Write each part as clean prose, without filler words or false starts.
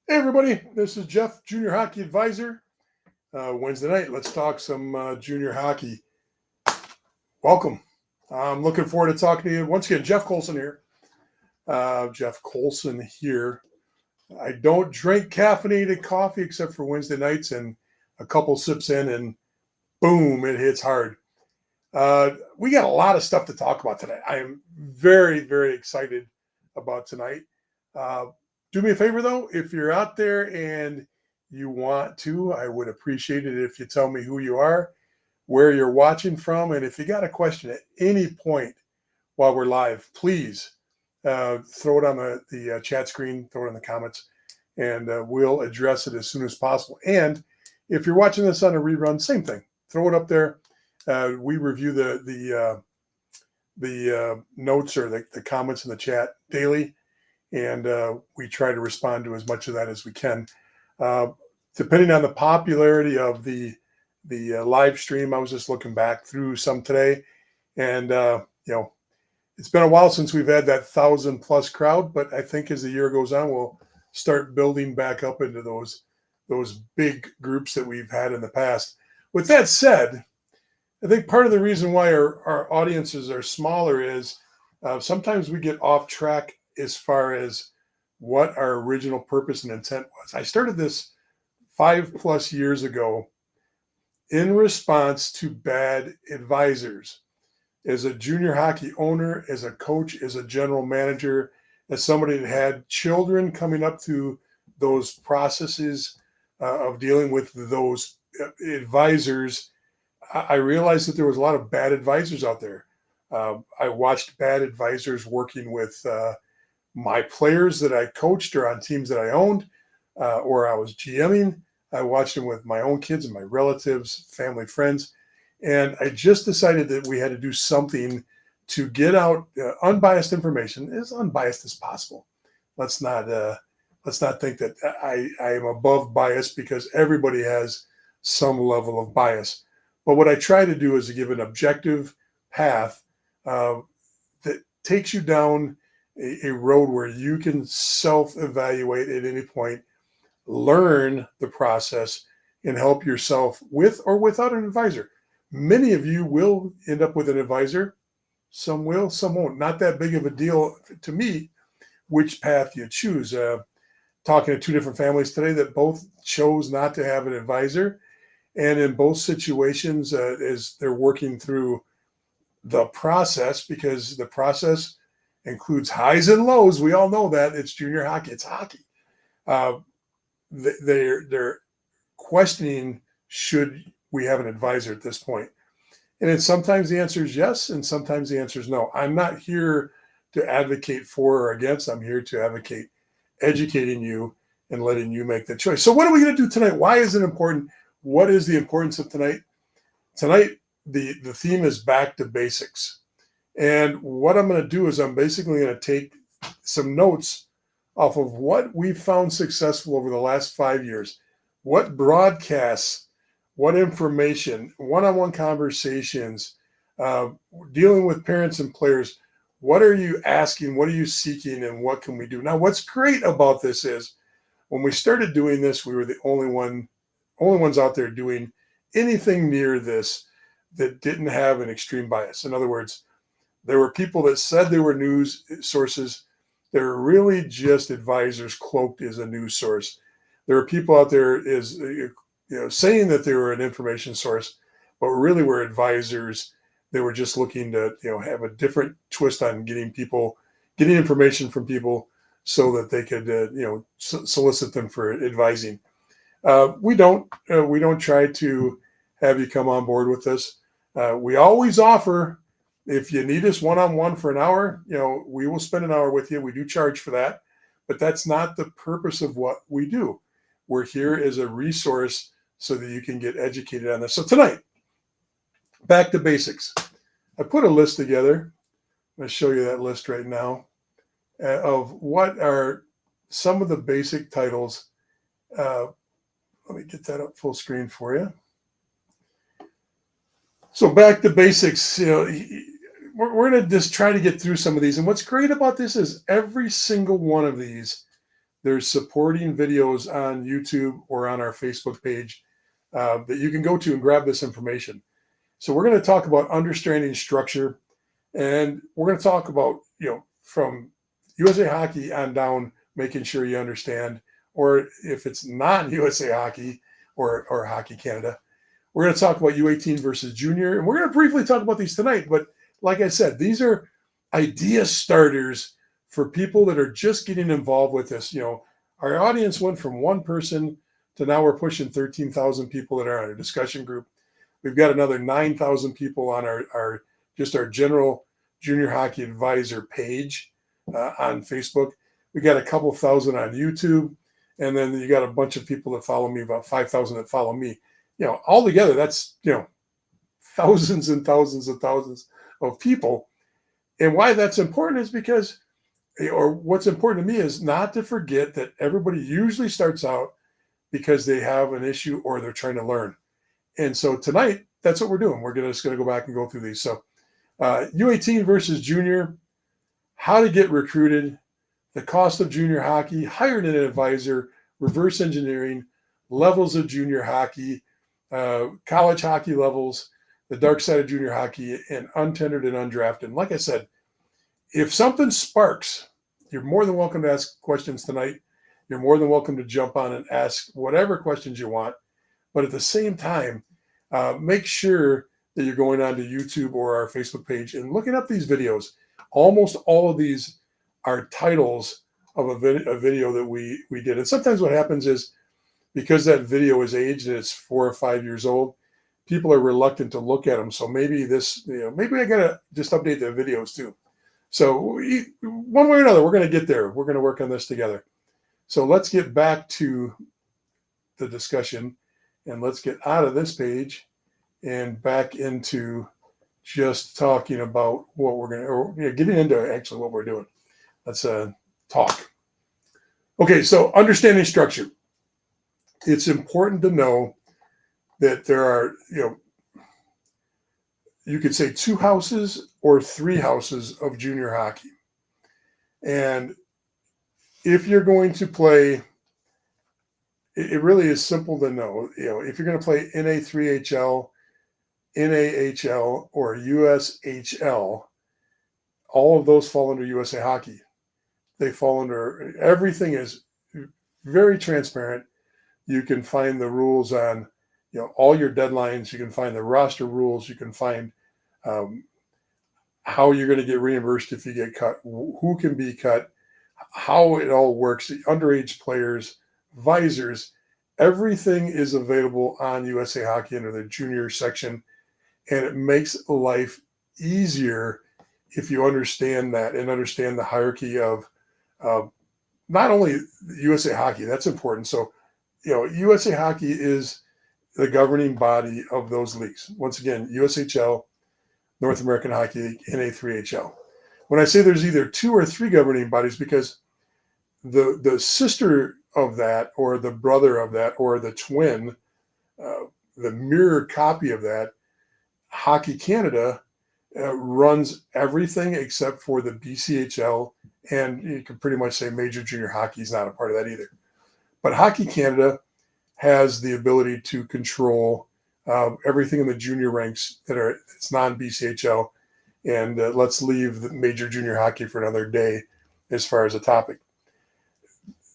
Hey, everybody, this is Jeff, Junior Hockey Advisor. Wednesday night, let's talk some junior hockey. Welcome. I'm looking forward to talking to you. Once again, Jeff Colson here. Jeff Colson here. I don't drink caffeinated coffee except for Wednesday nights, and a couple sips in, and boom, it hits hard. We got a lot of stuff to talk about today. I am very, very excited about tonight. Do me a favor, though, if you're out there and you want to, I would appreciate it if you tell me who you are, where you're watching from, and if you got a question at any point while we're live, please throw it on the chat screen, throw it in the comments, and we'll address it as soon as possible. And if you're watching this on a rerun, same thing. Throw it up there. We review the notes or the comments in the chat daily, and we try to respond to as much of that as we can. Depending on the popularity of the live stream, I was just looking back through some today, and it's been a while since we've had that 1,000+ crowd, but I think as the year goes on, we'll start building back up into those big groups that we've had in the past. With that said, I think part of the reason why our audiences are smaller is sometimes we get off track as far as what our original purpose and intent was. I started this 5+ years ago in response to bad advisors. As a junior hockey owner, as a coach, as a general manager, as somebody that had children coming up through those processes of dealing with those advisors, I realized that there was a lot of bad advisors out there. I watched bad advisors working with my players that I coached or on teams that I owned, or I was GMing. I watched them with my own kids and my relatives, family, friends. And I just decided that we had to do something to get out unbiased information, as unbiased as possible. Let's not think that I am above bias, because everybody has some level of bias. But what I try to do is to give an objective path that takes you down a road where you can self-evaluate at any point, learn the process, and help yourself with or without an advisor. Many of you will end up with an advisor. Some will, some won't. Not that big of a deal to me which path you choose. Talking to two different families today that both chose not to have an advisor. And in both situations, as they're working through the process, because the process includes highs and lows. We all know that. It's junior hockey. It's hockey. They're questioning, should we have an advisor at this point? And then sometimes the answer is yes, and sometimes the answer is no. I'm not here to advocate for or against. I'm here to advocate educating you and letting you make the choice. So what are we going to do tonight? Why is it important? What is the importance of tonight? Tonight, the theme is back to basics. And what I'm going to do is I'm basically going to take some notes off of what we've found successful over the last 5 years. What broadcasts, what information, one-on-one conversations, dealing with parents and players. What are you asking? What are you seeking? And what can we do? Now, what's great about this is when we started doing this, we were the only ones out there doing anything near this. that didn't have an extreme bias. In other words, there were people that said they were news sources. They were really just advisors cloaked as a news source. There were people out there saying that they were an information source, but really were advisors. They were just looking to have a different twist on getting information from people so that they could solicit them for advising. We don't try to have you come on board with this. We always offer, if you need us one-on-one for an hour, we will spend an hour with you. We do charge for that, but that's not the purpose of what we do. We're here as a resource so that you can get educated on this. So tonight, back to basics. I put a list together. I'm going to show you that list right now of what are some of the basic titles. Let me get that up full screen for you. So back to basics, we're going to just try to get through some of these. And what's great about this is every single one of these, there's supporting videos on YouTube or on our Facebook page that you can go to and grab this information. So we're going to talk about understanding structure, and we're going to talk about, from USA Hockey on down, making sure you understand, or if it's not USA Hockey or Hockey Canada, we're going to talk about U18 versus junior, and we're going to briefly talk about these tonight. But like I said, these are idea starters for people that are just getting involved with this. Our audience went from one person to now we're pushing 13,000 people that are on our discussion group. We've got another 9,000 people on our general junior hockey advisor page on Facebook. We got a couple thousand on YouTube, and then you got a bunch of people that follow me, about 5,000 that follow me. All together, that's thousands and thousands and thousands of people. And why that's important is because, or what's important to me is not to forget that everybody usually starts out because they have an issue or they're trying to learn. And so tonight, that's what we're doing. We're just going to go back and go through these. So U18 versus junior, how to get recruited, the cost of junior hockey, hiring an advisor, reverse engineering, levels of junior hockey, college hockey levels, the dark side of junior hockey, and untendered and undrafted. And like I said, if something sparks, you're more than welcome to ask questions tonight. You're more than welcome to jump on and ask whatever questions you want. But at the same time, make sure that you're going on to YouTube or our Facebook page and looking up these videos. Almost all of these are titles of a video that we did. And sometimes what happens is, because that video is aged and it's 4 or 5 years old, people are reluctant to look at them. So maybe maybe I got to just update the videos too. So one way or another, we're going to get there. We're going to work on this together. So let's get back to the discussion, and let's get out of this page and back into just talking about what we're going to, getting into actually what we're doing. Let's talk. Okay, so understanding structure. It's important to know that there are, you could say 2 houses or 3 houses of junior hockey. And if you're going to play, it really is simple to know, if you're going to play NA3HL, NAHL, or USHL, all of those fall under USA Hockey. They fall under, everything is very transparent. You can find the rules on, all your deadlines. You can find the roster rules. You can find how you're going to get reimbursed if you get cut, who can be cut, how it all works, the underage players, visors, everything is available on USA Hockey under the junior section. And it makes life easier if you understand that and understand the hierarchy of not only USA Hockey, that's important. So, USA Hockey is the governing body of those leagues. Once again, USHL, North American Hockey League, NA3HL. When I say there's either 2 or 3 governing bodies, because the sister of that, or the brother of that, or the twin, the mirror copy of that, Hockey Canada, runs everything except for the BCHL, and you can pretty much say Major Junior Hockey is not a part of that either. But Hockey Canada has the ability to control everything in the junior ranks it's non-BCHL, and let's leave the major junior hockey for another day as far as a topic.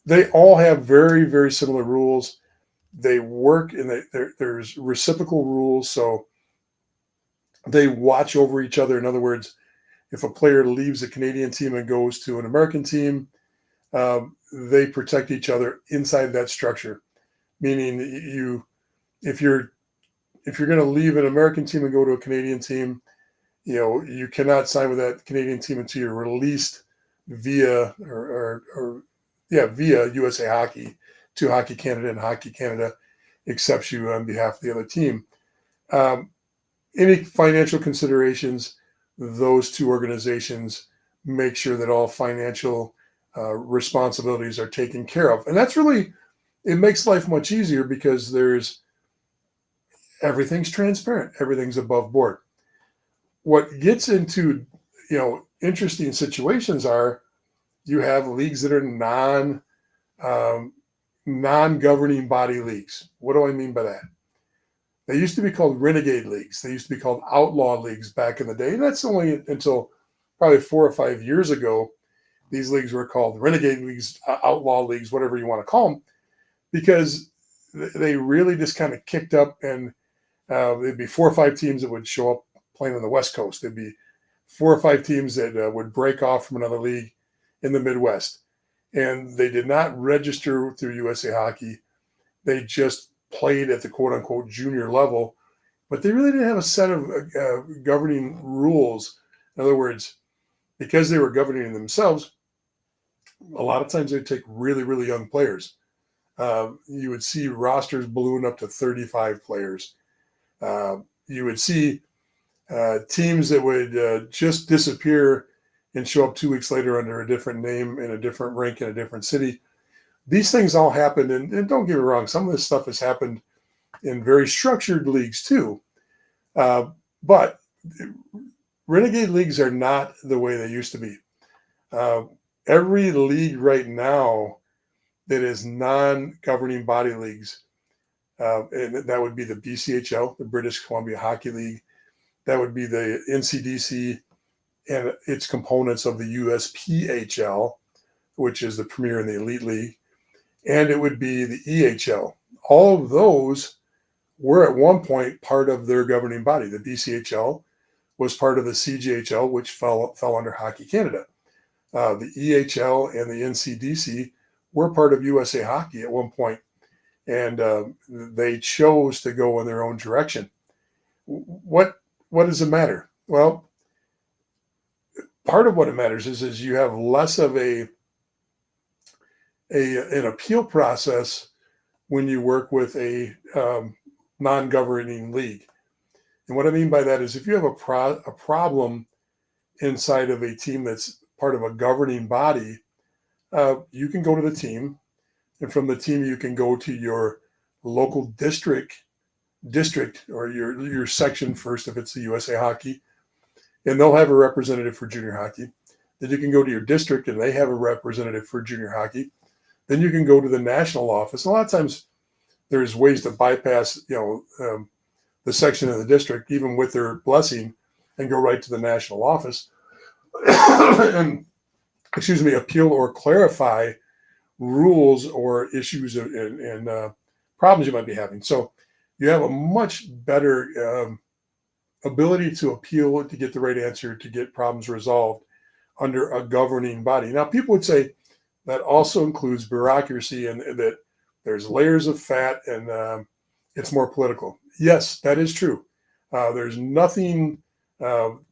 They all have very, very similar rules. They work, and there's reciprocal rules, so they watch over each other. In other words, if a player leaves a Canadian team and goes to an American team, they protect each other inside that structure. Meaning, if you're going to leave an American team and go to a Canadian team, you cannot sign with that Canadian team until you're released via via USA Hockey to Hockey Canada, and Hockey Canada accepts you on behalf of the other team. Any financial considerations, those two organizations make sure that all financial responsibilities are taken care of. And that's really, it makes life much easier because everything's transparent, everything's above board. What gets into, interesting situations are you have leagues that are non-governing body leagues. What do I mean by that? They used to be called renegade leagues. They used to be called outlaw leagues back in the day. And that's only until probably 4 or 5 years ago, these leagues were called renegade leagues, outlaw leagues, whatever you want to call them, because they really just kind of kicked up, and there'd be 4 or 5 teams that would show up playing on the West Coast. There'd be 4 or 5 teams that would break off from another league in the Midwest. And they did not register through USA Hockey. They just played at the quote-unquote junior level, but they really didn't have a set of governing rules. In other words, because they were governing themselves, a lot of times they'd take really, really young players. You would see rosters balloon up to 35 players. You would see teams that would just disappear and show up 2 weeks later under a different name in a different rink in a different city. These things all happened, and don't get me wrong, some of this stuff has happened in very structured leagues too. But renegade leagues are not the way they used to be. Every league right now that is non-governing body leagues, and that would be the BCHL, the British Columbia Hockey League. That would be the NCDC and its components of the USPHL, which is the Premier and the Elite League. And it would be the EHL. All of those were at one point part of their governing body. The BCHL was part of the CJHL, which fell under Hockey Canada. The EHL and the NCDC were part of USA Hockey at one point, and they chose to go in their own direction. What does it matter? Well, part of what it matters is you have less of an appeal process when you work with a non-governing league. And what I mean by that is if you have a problem inside of a team that's part of a governing body, you can go to the team, and from the team you can go to your local district or your section first if it's the USA Hockey, and they'll have a representative for junior hockey. Then you can go to your district and they have a representative for junior hockey. Then you can go to the national office. A lot of times there's ways to bypass, the section of the district, even with their blessing, and go right to the national office and, appeal or clarify rules or issues and problems you might be having. So you have a much better ability to appeal, to get the right answer, to get problems resolved under a governing body. Now, people would say that also includes bureaucracy and that there's layers of fat and it's more political. Yes, that is true. There's nothing wrong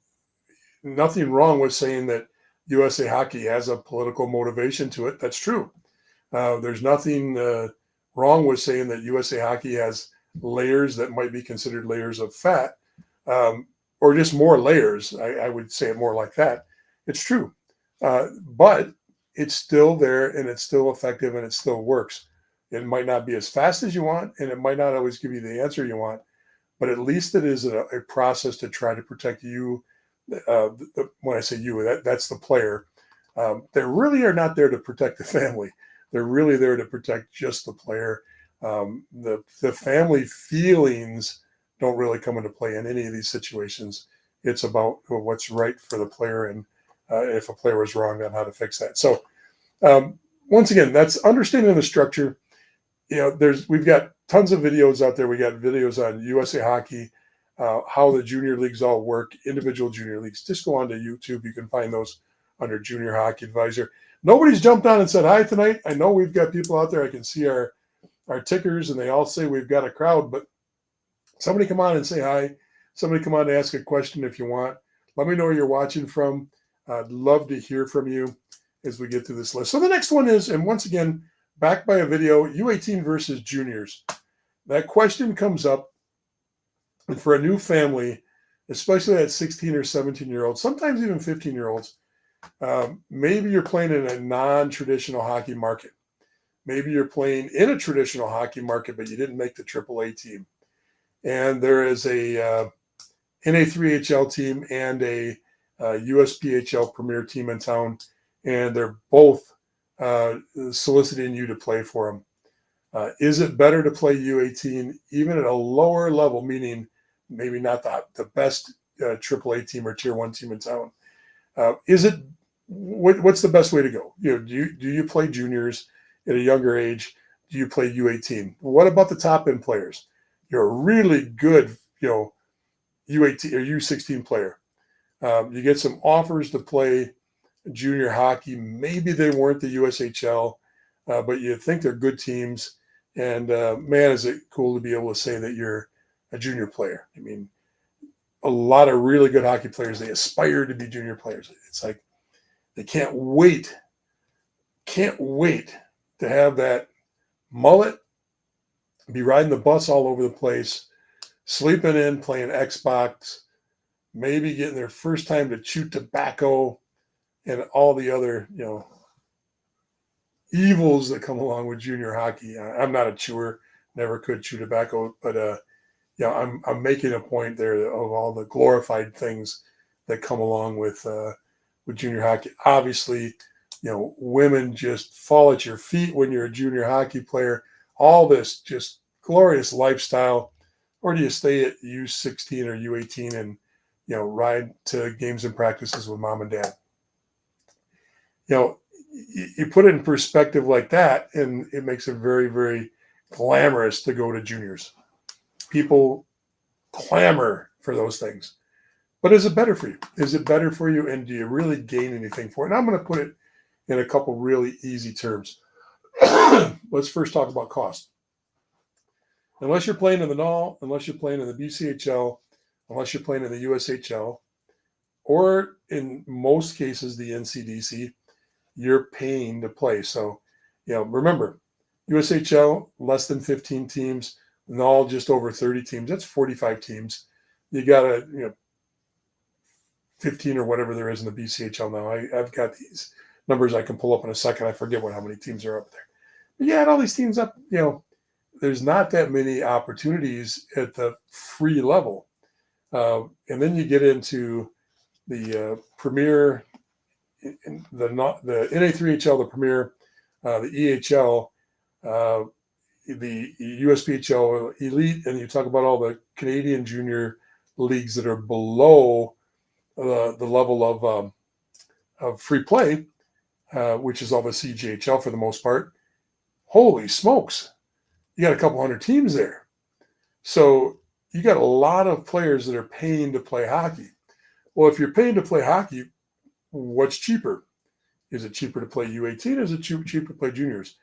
with saying that USA Hockey has a political motivation to it. That's true. There's nothing wrong with saying that USA Hockey has layers that might be considered layers of fat, or just more layers. I would say it more like that. It's true. But it's still there, and it's still effective, and it still works. It might not be as fast as you want, and it might not always give you the answer you want, but at least it is a process to try to protect you. When I say you, that's the player. They really are not there to protect the family. They're really there to protect just the player. The family feelings don't really come into play in any of these situations. It's about what's right for the player, and if a player was wrong, on how to fix that. So once again, that's understanding the structure. We've got tons of videos out there. We got videos on USA Hockey, how the junior leagues all work, individual junior leagues. Just go onto YouTube. You can find those under Junior Hockey Advisor. Nobody's jumped on and said hi tonight. I know we've got people out there. I can see our tickers, and they all say we've got a crowd, but somebody come on and say hi. Somebody come on and ask a question if you want. Let me know where you're watching from. I'd love to hear from you as we get through this list. So the next one is, and once again, backed by a video, U18 versus juniors. That question comes up, and for a new family, especially that 16 or 17-year-old, sometimes even 15-year-olds, maybe you're playing in a non-traditional hockey market. Maybe you're playing in a traditional hockey market, but you didn't make the AAA team. And there is a NA3HL team and a USPHL Premier team in town, and they're both soliciting you to play for them. Is it better to play U18 even at a lower level, meaning maybe not the best AAA team or Tier 1 team in town? What's the best way to go? Do you play juniors at a younger age? Do you play U18? What about the top end players? You're a really good, U18 or U16 player. You get some offers to play junior hockey. Maybe they weren't the USHL, but you think they're good teams. And man, is it cool to be able to say that you're a junior player. I mean, a lot of really good hockey players, they aspire to be junior players. It's like they can't wait to have that mullet, be riding the bus all over the place, sleeping in, playing Xbox, maybe getting their first time to chew tobacco and all the other, evils that come along with junior hockey. I'm not a chewer, never could chew tobacco, but I'm making a point there of all the glorified things that come along with junior hockey. Obviously, women just fall at your feet when you're a junior hockey player. All this just glorious lifestyle. Or do you stay at U16 or U18 and ride to games and practices with mom and dad? You put it in perspective like that, and it makes it very, very glamorous to go to juniors. People clamor for those things. But is it better for you? Is it better for you, and do you really gain anything for it? And I'm going to put it in a couple really easy terms. Let's first talk about cost. Unless you're playing in the NAL, unless you're playing in the BCHL, unless you're playing in the USHL, or in most cases the NCDC, you're paying to play. So, remember, USHL, less than 15 teams, NAL, just over 30 teams. That's 45 teams. You got 15 or whatever there is in the BCHL now. I've got these numbers I can pull up in a second. I forget how many teams are up there. But you add all these teams up, there's not that many opportunities at the free level. And then you get into the Premier, the NA3HL, the Premier, the EHL, the USPHL Elite, and you talk about all the Canadian junior leagues that are below the level of free play, which is all the CJHL for the most part. Holy smokes. You got a couple hundred teams there. So you got a lot of players that are paying to play hockey. Well, if you're paying to play hockey, what's cheaper? Is it cheaper to play U18 or is it cheaper to play juniors?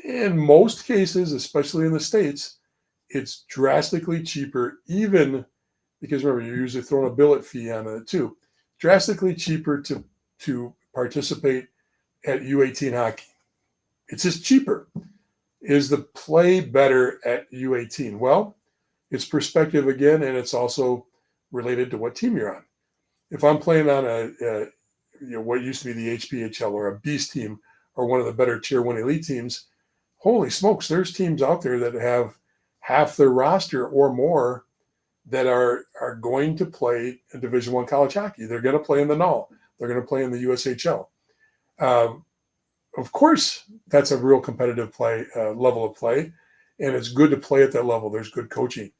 In most cases, especially in the States, it's drastically cheaper, even because remember, you're usually throwing a billet fee on it too. Drastically cheaper to participate at U18 hockey. It's just cheaper. Is the play better at U18? Well, it's perspective again, and it's also related to what team you're on. If I'm playing on what used to be the HPHL or a Beast team or one of the better Tier 1 elite teams, holy smokes, there's teams out there that have half their roster or more that are going to play in Division I college hockey. They're going to play in the NAL. They're going to play in the USHL. Of course, that's a real competitive level of play, and it's good to play at that level. There's good coaching.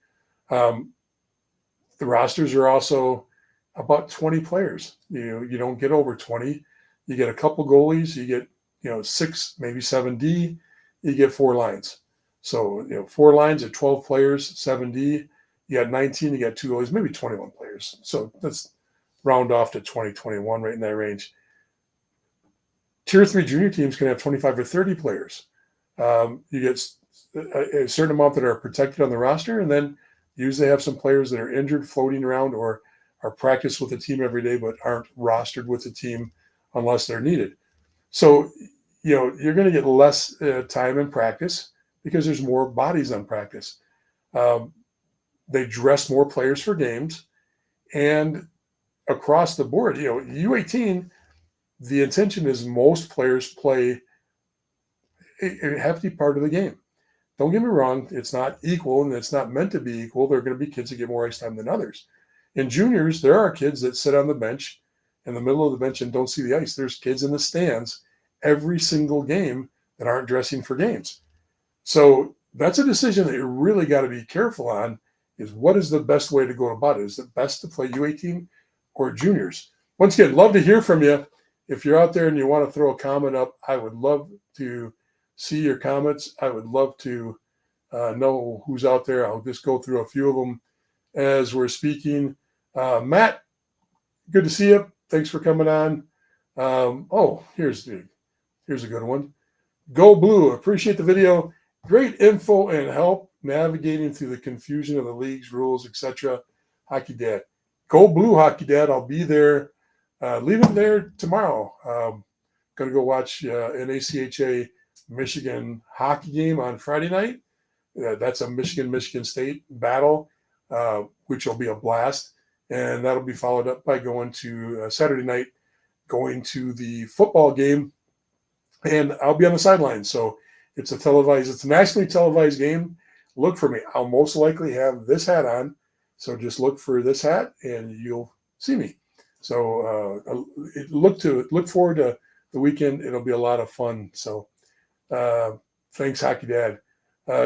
The rosters are also about 20 players. You don't get over 20. You get a couple goalies. You get 6, maybe 7D. You get 4 lines. So 4 lines at 12 players, 7D. You got 19. You got 2 goalies, maybe 21 players. So let's round off to 20, 21, right in that range. Tier 3 junior teams can have 25 or 30 players. You get a certain amount that are protected on the roster, and then usually have some players that are injured, floating around, or are practiced with the team every day but aren't rostered with the team unless they're needed. So, you're going to get less time in practice because there's more bodies on practice. They dress more players for games, and across the board, U18, the intention is most players play a hefty part of the game. Don't get me wrong, it's not equal and it's not meant to be equal. There are going to be kids that get more ice time than others. In juniors, there are kids that sit on the bench in the middle of the bench and don't see the ice. There's kids in the stands every single game that aren't dressing for games. So that's a decision that you really got to be careful on, is what is the best way to go about it? Is it best to play U18 or juniors? Once again, love to hear from you. If you're out there and you want to throw a comment up, I would love to see your comments. I would love to know who's out there. I'll just go through a few of them as we're speaking. Matt, good to see you. Thanks for coming on. Here's a good one. Go Blue. Appreciate the video. Great info and help navigating through the confusion of the league's rules, etc. Hockey Dad. Go Blue, Hockey Dad. I'll be there. Leaving there tomorrow. Going to go watch an ACHA Michigan hockey game on Friday night. That's a Michigan State battle, which will be a blast. And that'll be followed up by going to Saturday night, going to the football game. And I'll be on the sidelines. So it's a nationally televised game. Look for me. I'll most likely have this hat on. So just look for this hat and you'll see me. So look forward to the weekend. It'll be a lot of fun. So thanks, Hockey Dad.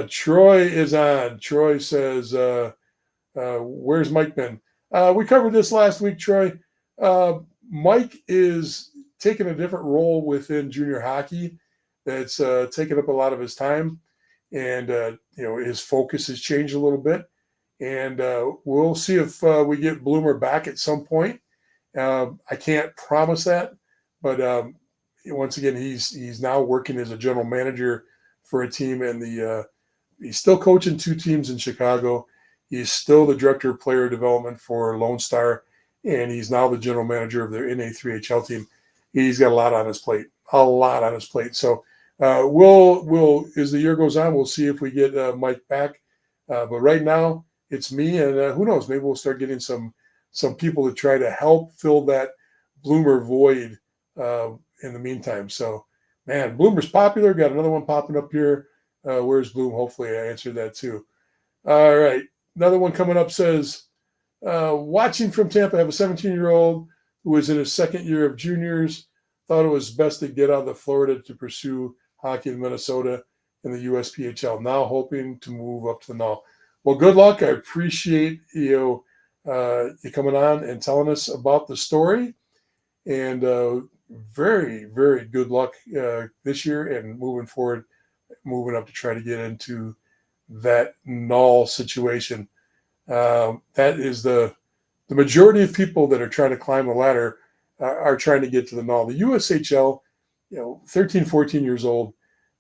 Troy is on. Troy says, where's Mike been? We covered this last week, Troy. Mike is taking a different role within junior hockey that's taken up a lot of his time. And, his focus has changed a little bit. And we'll see if we get Bloomer back at some point. I can't promise that. But once again, he's now working as a general manager for a team. And he's still coaching 2 teams in Chicago. He's still the director of player development for Lone Star, and he's now the general manager of their NA3HL team. He's got a lot on his plate. So we'll as the year goes on, we'll see if we get Mike back. But right now, it's me, and who knows? Maybe we'll start getting some people to try to help fill that Bloomer void in the meantime. So, man, Bloomer's popular. Got another one popping up here. Where's Bloom? Hopefully I answered that too. All right. Another one coming up says, watching from Tampa, I have a 17-year-old who is in his second year of juniors. Thought it was best to get out of Florida to pursue hockey in Minnesota in the USPHL. Now hoping to move up to the NAHL. Well, good luck. I appreciate you coming on and telling us about the story. And very, very good luck this year and moving forward, moving up to try to get into that NAHL situation. That is the majority of people that are trying to climb the ladder are trying to get to the NAHL. The USHL, 13, 14 years old,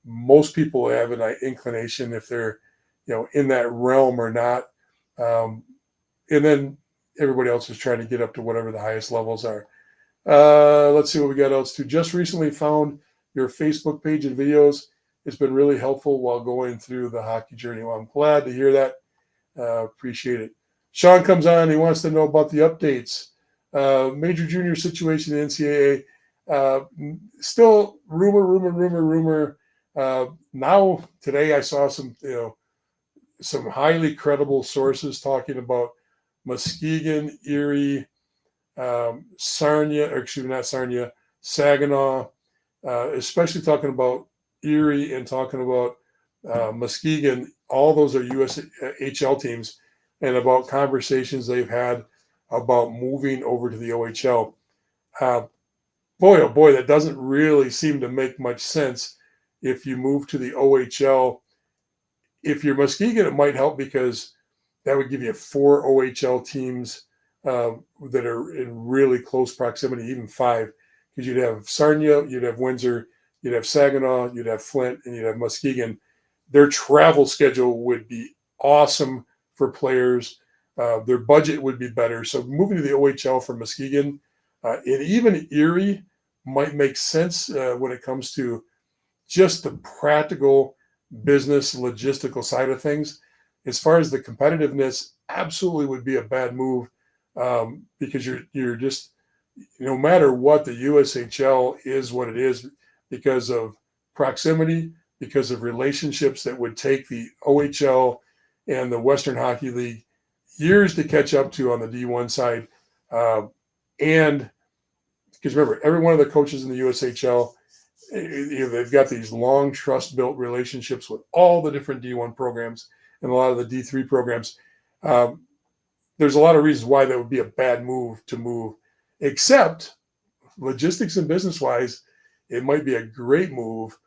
most people have an inclination if they're, in that realm or not. And then everybody else is trying to get up to whatever the highest levels are. Let's see what we got else to. Just recently found your Facebook page and videos. It's been really helpful while going through the hockey journey. Well, I'm glad to hear that. Appreciate it. Sean comes on. He wants to know about the updates. Major junior situation in NCAA. Still rumor. Now today I saw some highly credible sources talking about Muskegon, Erie, Saginaw, especially talking about Erie and talking about Muskegon. All those are USHL teams. and about conversations they've had about moving over to the OHL. Uh, Boy, oh boy, that doesn't really seem to make much sense if you move to the OHL. If you're Muskegon, it might help because that would give you 4 OHL teams that are in really close proximity, even 5, because you'd have Sarnia, you'd have Windsor, you'd have Saginaw, you'd have Flint, and you'd have Muskegon. Their travel schedule would be awesome for players. Their budget would be better. So moving to the OHL for Muskegon, and even Erie might make sense when it comes to just the practical business logistical side of things. As far as the competitiveness, absolutely would be a bad move because you're just, no matter what, the USHL is what it is because of proximity, because of relationships that would take the OHL and the Western Hockey League years to catch up to on the D1 side. And because remember, every one of the coaches in the USHL, they've got these long trust-built relationships with all the different D1 programs and a lot of the D3 programs. There's a lot of reasons why that would be a bad move to move, except logistics and business-wise, it might be a great move.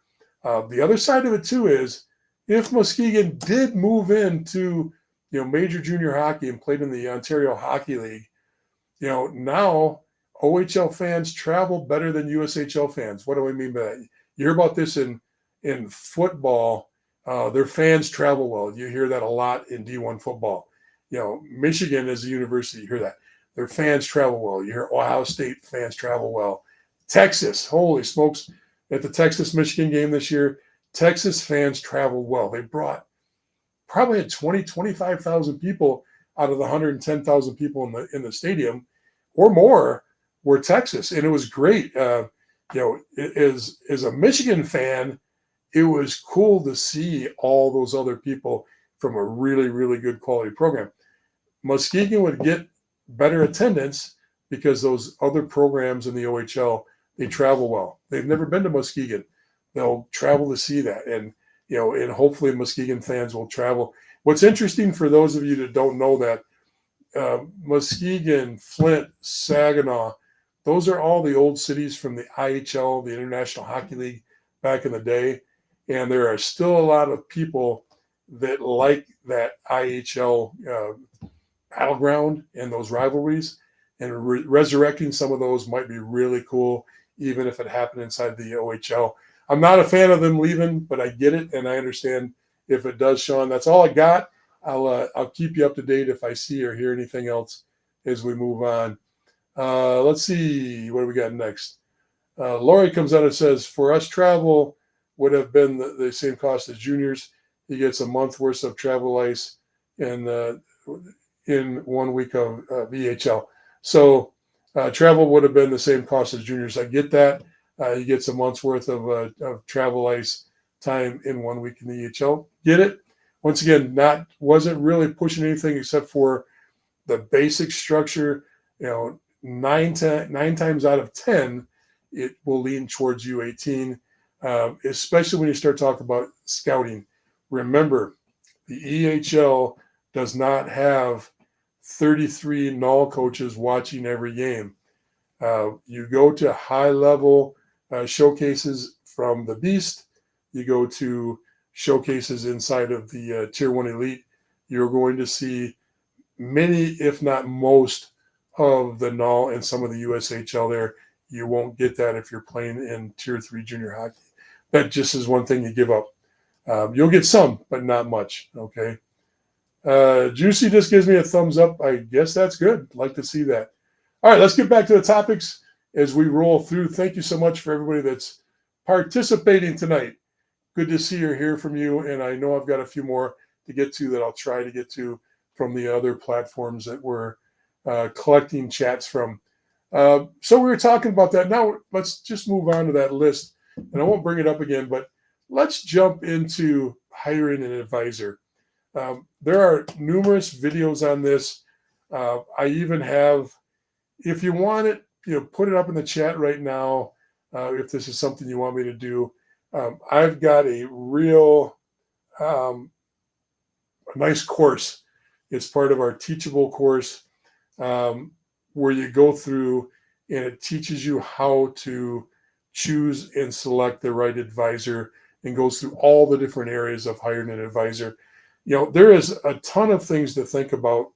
The other side of it too is if Muskegon did move into major junior hockey and played in the Ontario Hockey League, now OHL fans travel better than USHL fans. What do I mean by that? You hear about this in football. Their fans travel well. You hear that a lot in D1 football. Michigan as a university, you hear that. Their fans travel well. You hear Ohio State fans travel well. Texas, holy smokes, at the Texas-Michigan game this year, Texas fans travel well. They probably had 20, 25,000 people out of the 110,000 people in the stadium or more were Texas. And it was great. As a Michigan fan, it was cool to see all those other people from a really, really good quality program. Muskegon would get better attendance because those other programs in the OHL, they travel well. They've never been to Muskegon. They'll travel to see that. And hopefully Muskegon fans will travel. What's interesting for those of you that don't know that, Muskegon, Flint, Saginaw, those are all the old cities from the IHL, the International Hockey League, back in the day. And there are still a lot of people that like that IHL battleground and those rivalries. And resurrecting some of those might be really cool, even if it happened inside the OHL. I'm not a fan of them leaving, but I get it, and I understand if it does, Sean. That's all I got. I'll keep you up to date if I see or hear anything else as we move on. Let's see, what do we got next? Lori comes out and says, for us, travel would have been the same cost as juniors. He gets a month worth of travel ice in 1 week of VHL. So travel would have been the same cost as juniors. I get that. He gets a month's worth of travel ice time in 1 week in the EHL. Get it? Once again, wasn't really pushing anything except for the basic structure. 9 times out of 10, it will lean towards U18, especially when you start talking about scouting. Remember, the EHL does not have 33 null coaches watching every game. You go to high-level showcases from the Beast. You go to showcases inside of the Tier 1 Elite. You're going to see many, if not most, of the null and some of the USHL there. You won't get that if you're playing in Tier 3 junior hockey. That just is one thing you give up. You'll get some, but not much, okay? Juicy just gives me a thumbs up. I guess that's good. I'd like to see that. All right, let's get back to the topics as we roll through. Thank you so much for everybody that's participating tonight. Good to see or hear from you, and I know I've got a few more to get to that I'll try to get to from the other platforms that we're collecting chats from. So we were talking about that. Now let's just move on to that list, and I won't bring it up again, but let's jump into hiring an advisor. There are numerous videos on this. I even have, if you want it, put it up in the chat right now. If this is something you want me to do, I've got a real nice course It's part of our teachable course, where you go through and it teaches you how to choose and select the right advisor, and goes through all the different areas of hiring an advisor. There is a ton of things to think about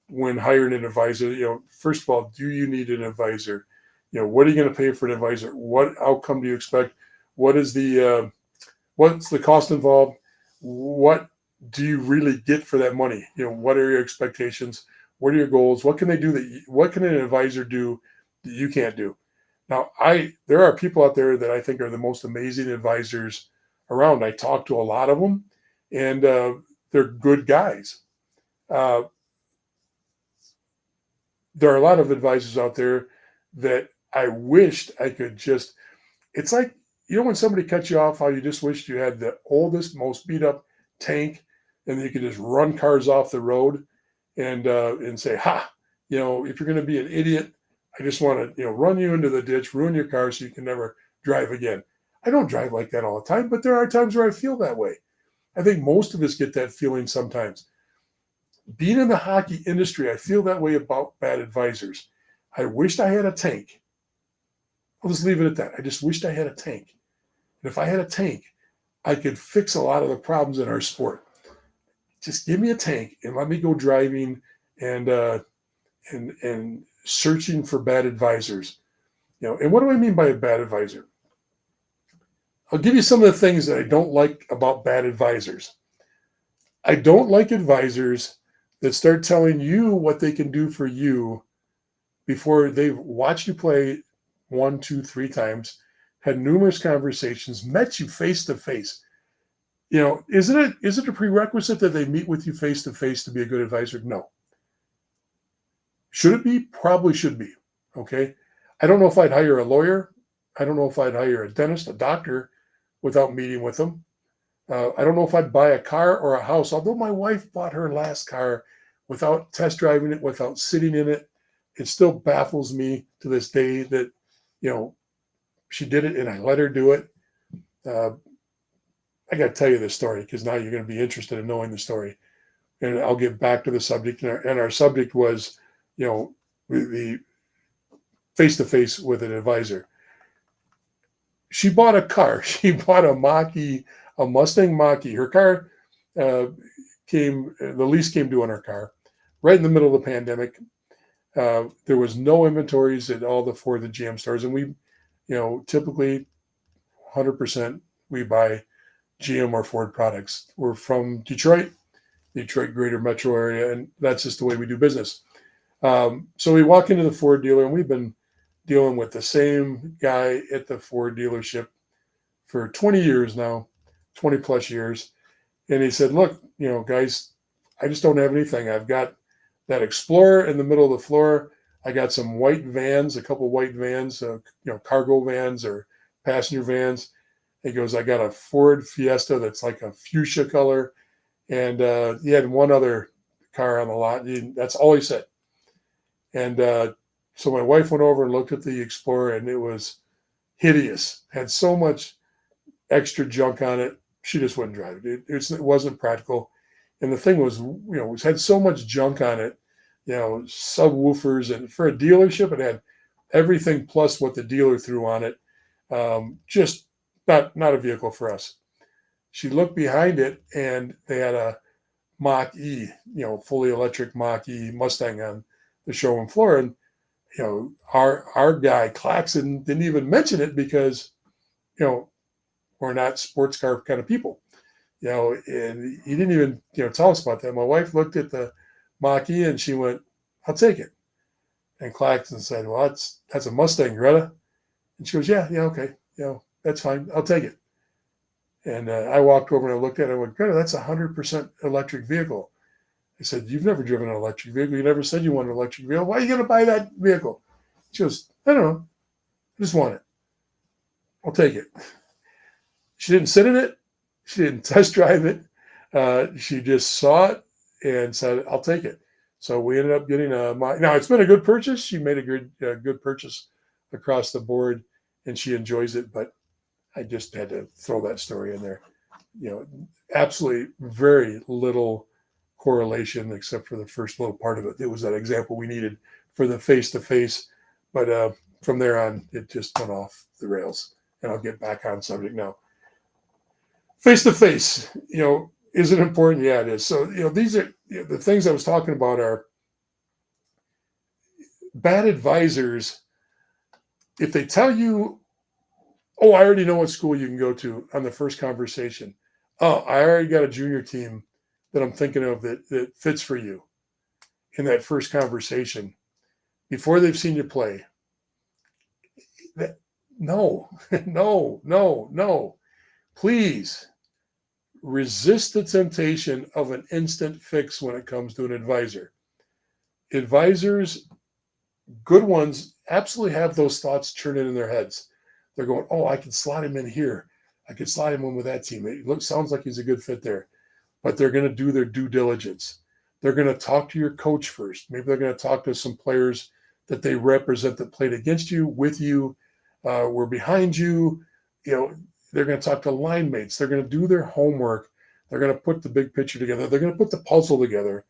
when hiring an advisor. First of all, do you need an advisor? What are you going to pay for an advisor? What outcome do you expect? What is what's the cost involved? What do you really get for that money? What are your expectations? What are your goals? What can they do what can an advisor do that you can't do? Now, there are people out there that I think are the most amazing advisors around. I talk to a lot of them, and they're good guys. Uh, there are a lot of advisors out there that I wished I could just. It's like, when somebody cuts you off, how you just wished you had the oldest, most beat up tank, and you could just run cars off the road and say, "Ha! If you're going to be an idiot, I just want to run you into the ditch, ruin your car, so you can never drive again." I don't drive like that all the time, but there are times where I feel that way. I think most of us get that feeling sometimes. Being in the hockey industry, I feel that way about bad advisors. I wished I had a tank. I'll just leave it at that. I just wished I had a tank. And if I had a tank, I could fix a lot of the problems in our sport. Just give me a tank and let me go driving and searching for bad advisors. And what do I mean by a bad advisor? I'll give you some of the things that I don't like about bad advisors. I don't like advisors that start telling you what they can do for you before they've watched you play 1, 2, 3 times, had numerous conversations, met you face to face. Is it a prerequisite that they meet with you face to face to be a good advisor? No. Should it be? Probably should be. Okay. I don't know if I'd hire a lawyer. I don't know if I'd hire a dentist, a doctor, without meeting with them. I don't know if I'd buy a car or a house, although my wife bought her last car without test driving it, without sitting in it. It still baffles me to this day that, she did it and I let her do it. I got to tell you this story because now you're going to be interested in knowing the story. And I'll get back to the subject. And our subject was, the face-to-face with an advisor. She bought a car. She bought a Mustang Mach-E. Her car the lease came due on her car right in the middle of the pandemic. There was no inventories at all the Ford and GM stores. And we, typically 100% we buy GM or Ford products. We're from Detroit greater metro area, and that's just the way we do business. So we walk into the Ford dealer, and we've been dealing with the same guy at the Ford dealership for 20 years now, 20 plus years. And he said, "Look, guys, I just don't have anything. I've got that Explorer in the middle of the floor. I got some white vans, a couple white vans, cargo vans or passenger vans." He goes, "I got a Ford Fiesta that's like a fuchsia color." And he had one other car on the lot. That's all he said. And so my wife went over and looked at the Explorer, and it was hideous. Had so much extra junk on it. She just wouldn't drive it. It wasn't practical. And the thing was, it had so much junk on it, subwoofers. And for a dealership, it had everything plus what the dealer threw on it. Just not a vehicle for us. She looked behind it, and they had a Mach-E, fully electric Mach-E Mustang on the showroom floor. And, our guy, Claxon, didn't even mention it because, we're not sports car kind of people, and he didn't even, tell us about that. My wife looked at the Mach-E and she went, "I'll take it." And Claxon said, "Well, that's a Mustang, Greta." And she goes, yeah, okay. That's fine. I'll take it. And I walked over and I looked at it and I went, "Greta, that's a 100% electric vehicle." I said, "You've never driven an electric vehicle. You never said you wanted an electric vehicle. Why are you going to buy that vehicle?" She goes, "I don't know. I just want it. I'll take it." She didn't sit in it. She didn't test drive it. She just saw it and said, "I'll take it." So we ended up getting now it's been a good purchase. She made a good purchase across the board, and she enjoys it. But I just had to throw that story in there. Absolutely very little correlation, except for the first little part of it. It was that example we needed for the face-to-face. But from there on, it just went off the rails. And I'll get back on subject now. Face-to-face, is it important? Yeah, it is. So, these are the things I was talking about are bad advisors. If they tell you, oh, I already know what school you can go to on the first conversation. Oh, I already got a junior team that I'm thinking of that fits for you in that first conversation before they've seen you play. No, no, no, no. Please resist the temptation of an instant fix when it comes to an advisor. Advisors, good ones, absolutely have those thoughts churning in their heads. They're going, oh, I can slot him in here. I could slide him in with that team. It sounds like he's a good fit there. But they're going to do their due diligence. They're going to talk to your coach first. Maybe they're going to talk to some players that they represent that played against you, with you, were behind you. They're going to talk to line mates. They're going to do their homework. They're going to put the big picture together. They're going to put the puzzle together.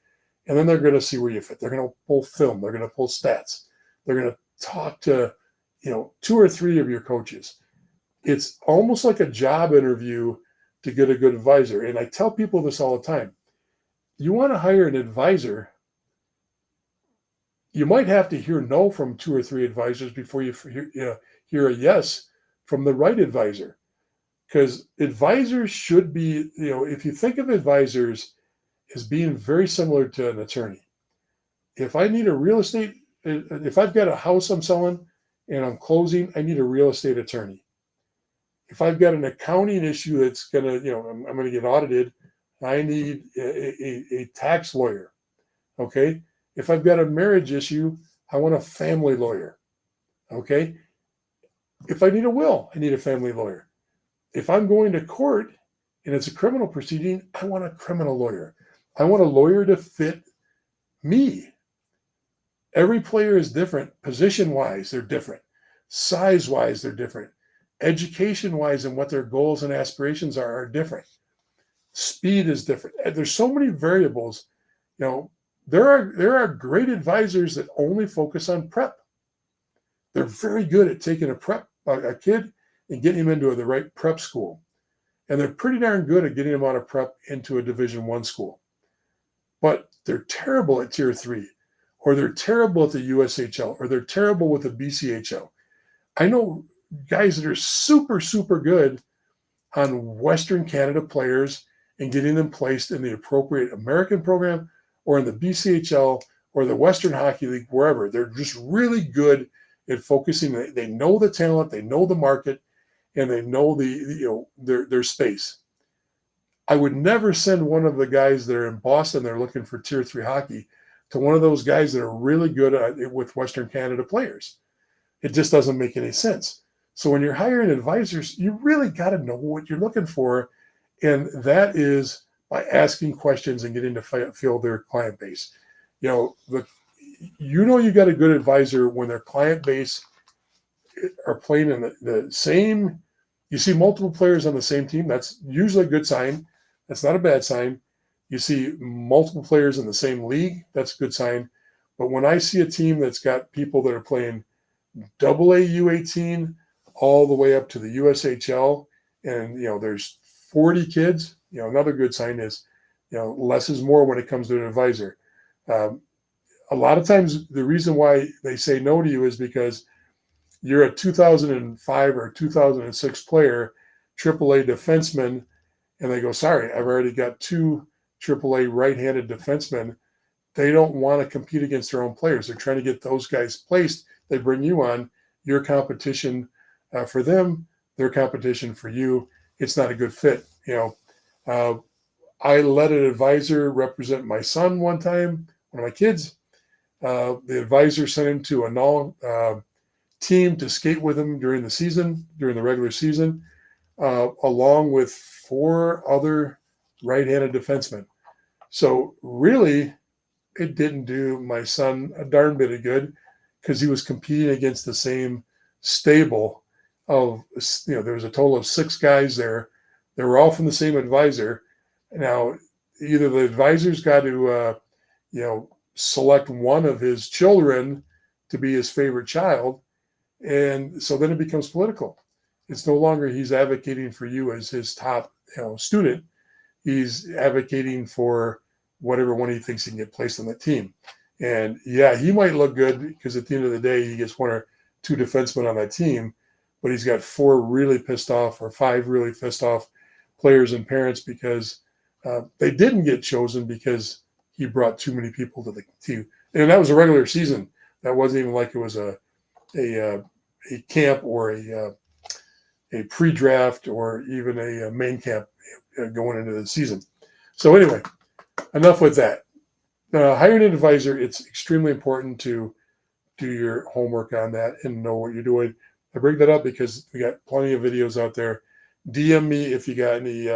And then they're going to see where you fit. They're going to pull film. They're going to pull stats. They're going to talk to, 2 or 3 of your coaches. It's almost like a job interview to get a good advisor. And I tell people this all the time. You want to hire an advisor, you might have to hear no from 2 or 3 advisors before you hear a yes from the right advisor. Because advisors should be, if you think of advisors as being very similar to an attorney. If I need if I've got a house I'm selling and I'm closing, I need a real estate attorney. If I've got an accounting issue that's going to, I'm going to get audited, I need a tax lawyer. Okay. If I've got a marriage issue, I want a family lawyer. Okay. If I need a will, I need a family lawyer. If I'm going to court and it's a criminal proceeding, I want a criminal lawyer. I want a lawyer to fit me. Every player is different. Position-wise, they're different. Size-wise, they're different. Education-wise and what their goals and aspirations are different. Speed is different. There's so many variables. There are great advisors that only focus on prep. They're very good at taking a kid and getting him into the right prep school. And they're pretty darn good at getting him out of prep into a Division I school. But they're terrible at Tier 3, or they're terrible at the USHL, or they're terrible with the BCHL. I know guys that are super, super good on Western Canada players and getting them placed in the appropriate American program or in the BCHL or the Western Hockey League, wherever. They're just really good at focusing. They know the talent, they know the market, and they know their space. I would never send one of the guys that are in Boston, they're looking for Tier 3 hockey, to one of those guys that are really good with Western Canada players. It just doesn't make any sense. So when you're hiring advisors, you really got to know what you're looking for. And that is by asking questions and getting to feel their client base. You got a good advisor when their client base are playing in the same. You see multiple players on the same team. That's usually a good sign. That's not a bad sign. You see multiple players in the same league. That's a good sign. But when I see a team that's got people that are playing AA U18 all the way up to the USHL, and there's 40 kids, another good sign is less is more when it comes to an advisor. A lot of times the reason why they say no to you is because you're a 2005 or 2006 player, AAA defenseman, and they go, sorry, I've already got 2 AAA right-handed defensemen. They don't want to compete against their own players. They're trying to get those guys placed. They bring you on. Your competition for them, their competition for you. It's not a good fit. I let an advisor represent my son one time, one of my kids. The advisor sent him to a team to skate with him during the regular season, along with 4 other right-handed defensemen. So really, it didn't do my son a darn bit of good because he was competing against the same stable of, there was a total of 6 guys there. They were all from the same advisor. Now, either the advisor's got to, select one of his children to be his favorite child. And so then it becomes political. It's no longer he's advocating for you as his top student. He's advocating for whatever one he thinks he can get placed on the team. And yeah, he might look good because at the end of the day, he gets one or two defensemen on that team, but he's got 4 really pissed off or 5 really pissed off players and parents because they didn't get chosen because he brought too many people to the team. And that was a regular season. That wasn't even like it was a camp or a pre-draft or even a main camp going into the season. So anyway, enough with that. Hiring an advisor, it's extremely important to do your homework on that and know what you're doing. I bring that up because we got plenty of videos out there. DM me if you got any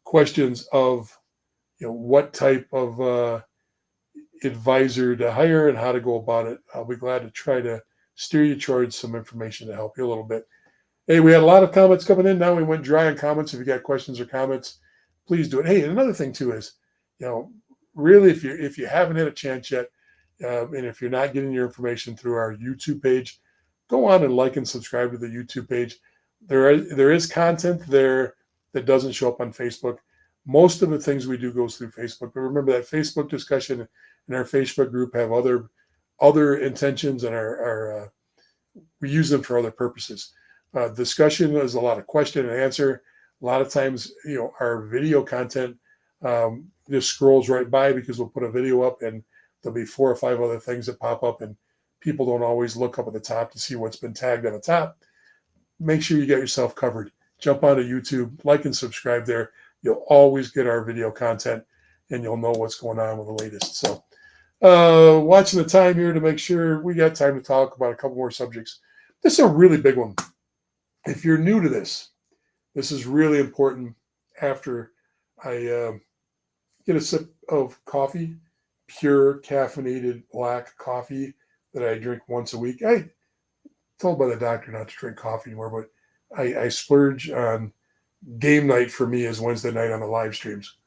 questions of what type of advisor to hire and how to go about it. I'll be glad to try to steer you towards some information to help you a little bit. Hey, we had a lot of comments coming in. Now we went dry on comments. If you got questions or comments, please do it. Hey, and another thing too is, really, if you haven't had a chance yet, and if you're not getting your information through our YouTube page, go on and like and subscribe to the YouTube page. There is content there that doesn't show up on Facebook. Most of the things we do goes through Facebook. But remember that Facebook discussion and our Facebook group have other intentions, and we use them for other purposes. Discussion is a lot of question and answer. A lot of times, our video content just scrolls right by because we'll put a video up and there'll be 4 or 5 other things that pop up, and people don't always look up at the top to see what's been tagged on the top. Make sure you get yourself covered. Jump onto YouTube, like and subscribe there. You'll always get our video content, and you'll know what's going on with the latest. So watching the time here to make sure we got time to talk about a couple more subjects. This is a really big one. If you're new to this is really important. After I get a sip of coffee, pure caffeinated black coffee that I drink once a week. I told by the doctor not to drink coffee anymore, but I splurge on game night. For me is Wednesday night on the live streams.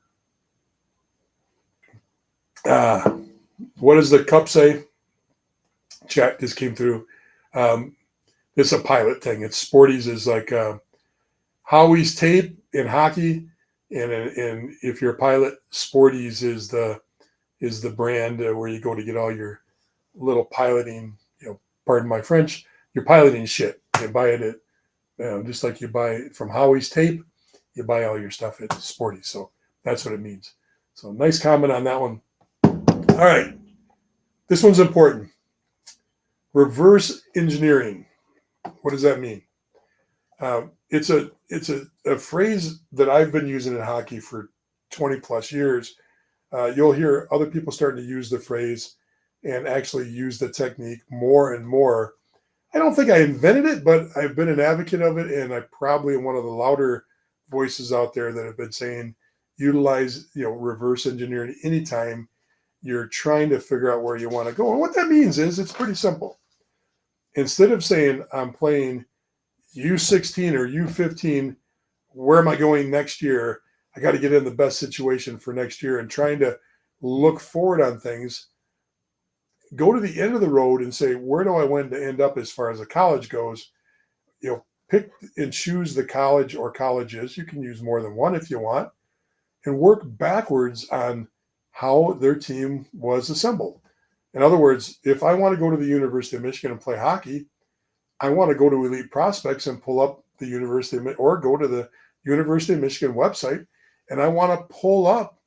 What does the cup say? Chat just came through. It's a pilot thing. It's Sporties is like Howie's tape in hockey, and if you're a pilot, Sporties is the brand where you go to get all your little piloting. Pardon my French. Your piloting shit. You buy it at just like you buy it from Howie's tape. You buy all your stuff at Sporties. So that's what it means. So nice comment on that one. All right, this one's important. Reverse engineering. What does that mean? It's a phrase that I've been using in hockey for 20 plus years. You'll hear other people starting to use the phrase and actually use the technique more and more. I don't think I invented it, but I've been an advocate of it, and I probably am one of the louder voices out there that have been saying utilize reverse engineering anytime you're trying to figure out where you want to go. And what that means is it's pretty simple. Instead of saying I'm playing U16 or U15, where am I going next year? I got to get in the best situation for next year, and trying to look forward on things. Go to the end of the road and say, where do I want to end up as far as the college goes? Pick and choose the college or colleges. You can use more than one if you want, and work backwards on how their team was assembled. In other words, if I want to go to the University of Michigan and play hockey, I want to go to Elite Prospects and pull up the University of, or go to the University of Michigan website, and I want to pull up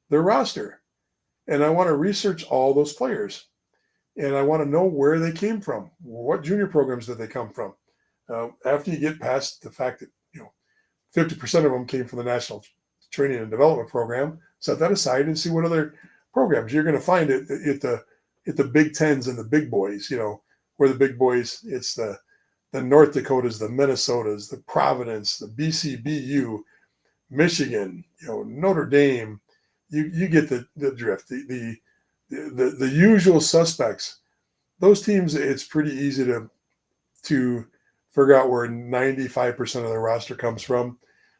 their roster, and I want to research all those players, and I want to know where they came from. What junior programs did they come from? After you get past the fact that 50% of them came from the National Training and Development Program, set that aside and see what other programs you're going to find at the Big Tens and the big boys. Where the big boys, it's the North Dakotas, the Minnesotas, the Providence, the BCBU, Michigan, Notre Dame. You get the drift. The usual suspects. Those teams, it's pretty easy to figure out where 95% of their roster comes from.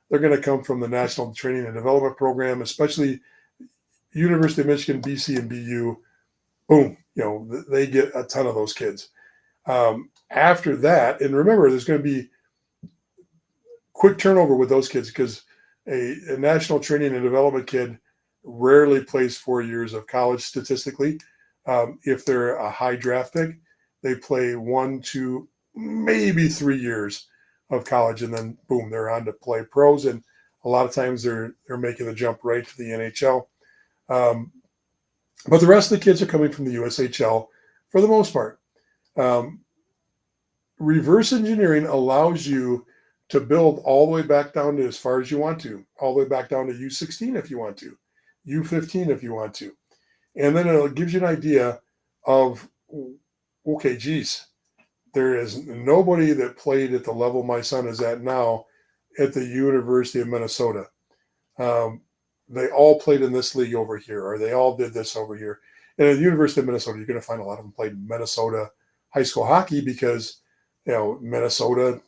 They're going to come from the National Training and Development Program, especially University of Michigan, BC, and BU, boom, they get a ton of those kids. After that, and remember, there's going to be quick turnover with those kids because a national training and development kid rarely plays 4 years of college statistically. If they're a high draft pick, they play 1, 2, maybe 3 years of college, and then boom, they're on to play pros. And a lot of times they're making the jump right to the NHL. But the rest of the kids are coming from the USHL for the most part. Reverse engineering allows you to build all the way back down to as far as you want to, all the way back down to U16 if you want to, U15 if you want to. And then it gives you an idea of, okay, geez, there is nobody that played at the level my son is at now at the University of Minnesota. They all played in this league over here, or they all did this over here. And at the University of Minnesota, you're going to find a lot of them played Minnesota high school hockey because, Minnesota,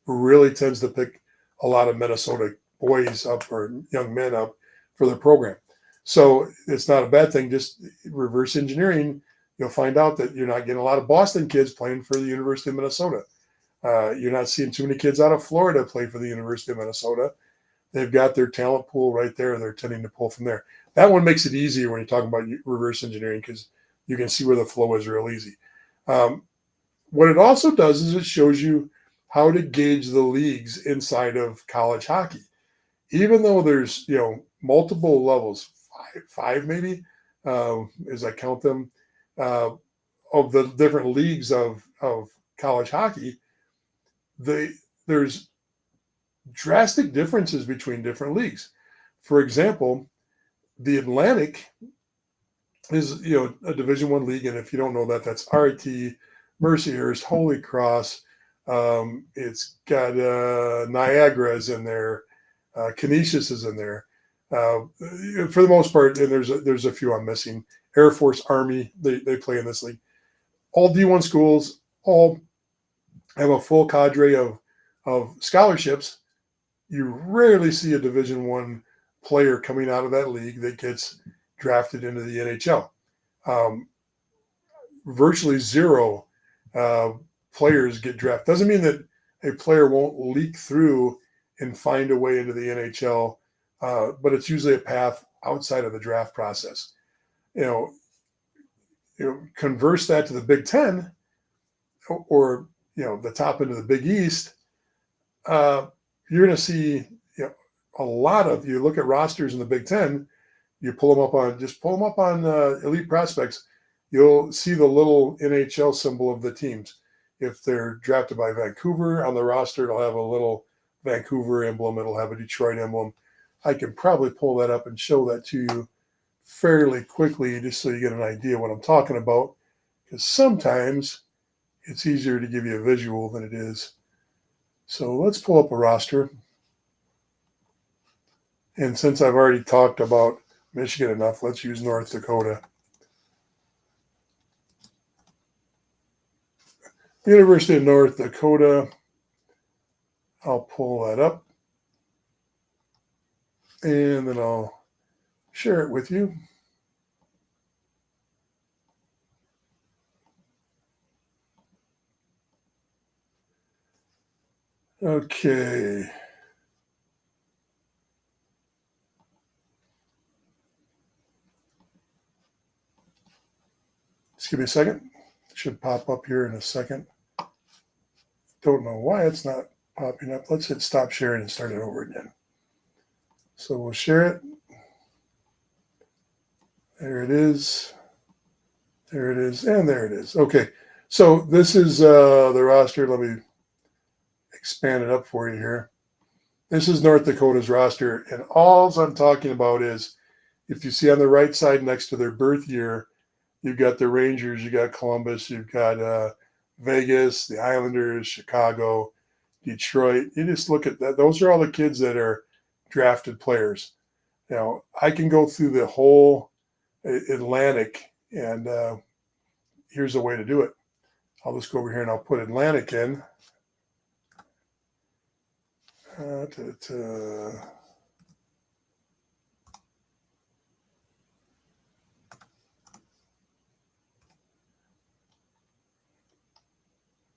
really tends to pick a lot of Minnesota boys up or young men up for their program. So it's not a bad thing. Just reverse engineering, you'll find out that you're not getting a lot of Boston kids playing for the University of Minnesota. You're not seeing too many kids out of Florida play for the University of Minnesota. They've got their talent pool right there. They're tending to pull from there. That one makes it easier when you're talking about reverse engineering because you can see where the flow is real easy. What it also does is it shows you how to gauge the leagues inside of college hockey. Even though there's, multiple levels, five maybe, as I count them, of the different leagues of college hockey, there's drastic differences between different leagues. For example, the Atlantic is, a Division I league, and if you don't know that, that's RIT, Mercyhurst, Holy Cross. It's got Niagara's in there, Canisius is in there. For the most part, and there's a few I'm missing. Air Force, Army, they play in this league. All D1 schools, all have a full cadre of scholarships. You rarely see a Division I player coming out of that league that gets drafted into the NHL. Virtually zero players get drafted. Doesn't mean that a player won't leak through and find a way into the NHL, but it's usually a path outside of the draft process. Converse that to the Big Ten or the top end of the Big East. You're going to see a lot of, you look at rosters in the Big Ten, you pull them up on Elite Prospects, you'll see the little NHL symbol of the teams. If they're drafted by Vancouver on the roster, it'll have a little Vancouver emblem. It'll have a Detroit emblem. I can probably pull that up and show that to you fairly quickly just so you get an idea what I'm talking about, because sometimes it's easier to give you a visual than it is. So let's pull up a roster. And since I've already talked about Michigan enough, let's use North Dakota. University of North Dakota. I'll pull that up. And then I'll share it with you. Okay. Just give me a second. It should pop up here in a second. Don't know why it's not popping up. Let's hit stop sharing and start it over again. So we'll share it. There it is. There it is. And there it is. Okay. So this is the roster. Let me expand it up for you here. This is North Dakota's roster. And all I'm talking about is if you see on the right side next to their birth year, you've got the Rangers, you got Columbus, you've got Vegas, the Islanders, Chicago, Detroit. You just look at that. Those are all the kids that are drafted players. I can go through the whole Atlantic, and here's a way to do it. I'll just go over here and I'll put Atlantic in.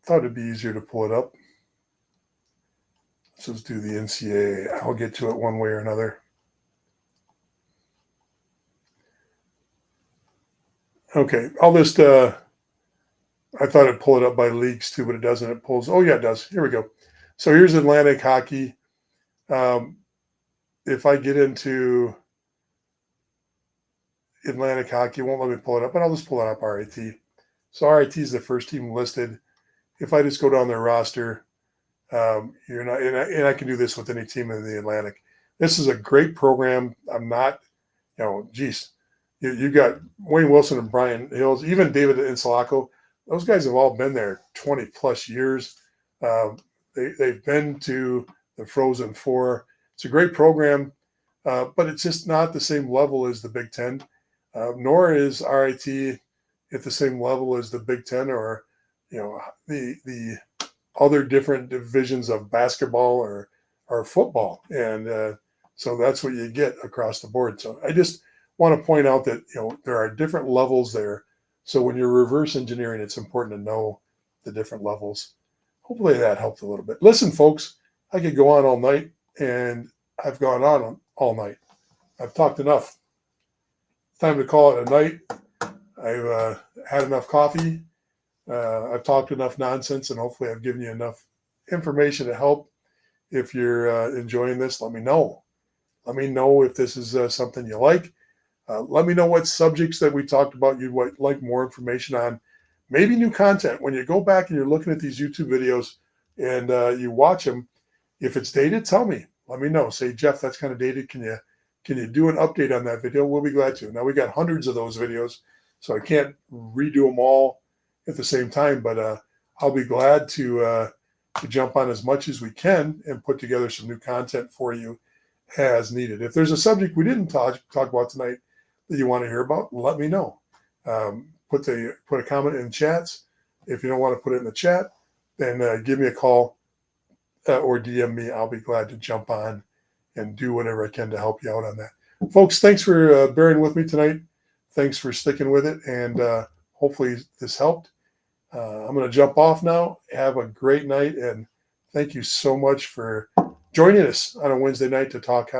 Thought it'd be easier to pull it up. Let's just do the NCAA. I'll get to it one way or another. Okay, I'll just, I thought it'd pull it up by leagues too, but it doesn't. It pulls, oh yeah, it does. Here we go. So here's Atlantic hockey. If I get into Atlantic hockey, it won't let me pull it up, but I'll just pull it up RIT. So RIT is the first team listed. If I just go down their roster, you're not, and I can do this with any team in the Atlantic. This is a great program. I'm not, geez, you got Wayne Wilson and Brian Hills, even David Insulaco. Those guys have all been there 20 plus years. They've been to the Frozen Four. It's a great program, but it's just not the same level as the Big Ten, nor is RIT at the same level as the Big Ten or, the other different divisions of basketball or football. And so that's what you get across the board. So I just want to point out that, there are different levels there. So when you're reverse engineering, it's important to know the different levels. Hopefully that helped a little bit. Listen, folks, I could go on all night, and I've gone on all night. I've talked enough. Time to call it a night. I've had enough coffee. I've talked enough nonsense, and hopefully I've given you enough information to help. If you're enjoying this, let me know. Let me know if this is something you like. Let me know what subjects that we talked about you'd like more information on. Maybe new content. When you go back and you're looking at these YouTube videos and you watch them, if it's dated, tell me. Let me know. Say, Jeff, that's kind of dated. Can you do an update on that video? We'll be glad to. Now, we got hundreds of those videos, so I can't redo them all at the same time, but I'll be glad to jump on as much as we can and put together some new content for you as needed. If there's a subject we didn't talk about tonight that you want to hear about, let me know. Put a comment in chats. If you don't want to put it in the chat, then give me a call or DM me. I'll be glad to jump on and do whatever I can to help you out on that. Folks, thanks for bearing with me tonight. Thanks for sticking with it, and hopefully this helped. I'm going to jump off now. Have a great night, and thank you so much for joining us on a Wednesday night to talk